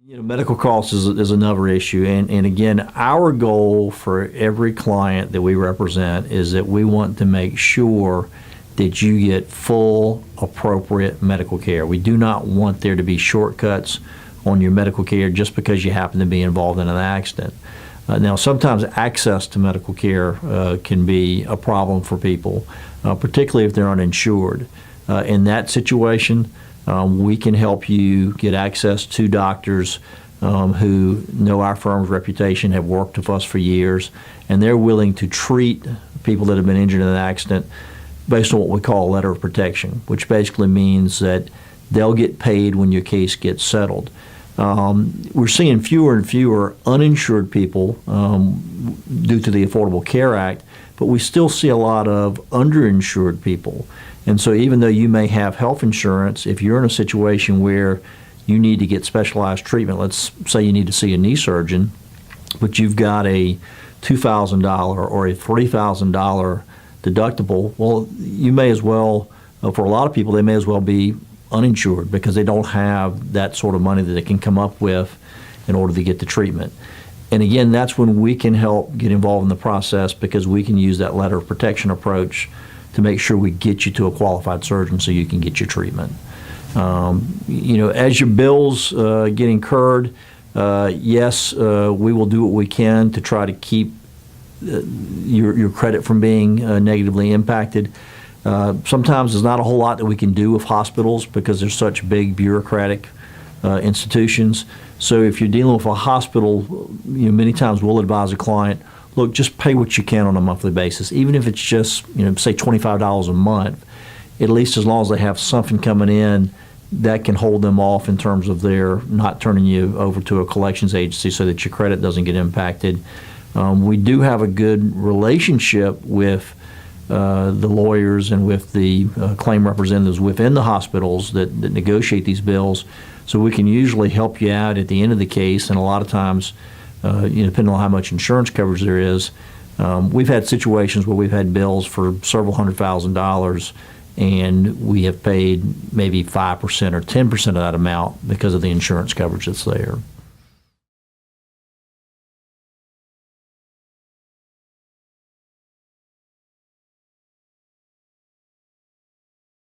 Medical costs is another issue. And again, our goal for every client that we represent is that we want to make sure that you get full, appropriate medical care. We do not want there to be shortcuts on your medical care just because you happen to be involved in an accident. Now, sometimes access to medical care can be a problem for people, particularly if they're uninsured. In that situation, we can help you get access to doctors who know our firm's reputation, have worked with us for years, and they're willing to treat people that have been injured in an accident based on what we call a letter of protection, which basically means that they'll get paid when your case gets settled. We're seeing fewer and fewer uninsured people due to the Affordable Care Act, but we still see a lot of underinsured people. And so even though you may have health insurance, if you're in a situation where you need to get specialized treatment, let's say you need to see a knee surgeon, but you've got a $2,000 or a $3,000 deductible, well, you may as well, for a lot of people, they may as well be uninsured because they don't have that sort of money that they can come up with in order to get the treatment. And again, that's when we can help get involved in the process because we can use that letter of protection approach to make sure we get you to a qualified surgeon so you can get your treatment. As your bills get incurred, yes, we will do what we can to try to keep your credit from being negatively impacted. Sometimes there's not a whole lot that we can do with hospitals because they're such big bureaucratic institutions. So if you're dealing with a hospital, many times we'll advise a client, look, just pay what you can on a monthly basis, even if it's just, say $25 a month. At least as long as they have something coming in, that can hold them off in terms of their not turning you over to a collections agency so that your credit doesn't get impacted. We do have a good relationship with the lawyers and with the claim representatives within the hospitals that negotiate these bills, so we can usually help you out at the end of the case. And a lot of times, depending on how much insurance coverage there is, we've had situations where we've had bills for several $100,000, and we have paid maybe 5% or 10% of that amount because of the insurance coverage that's there.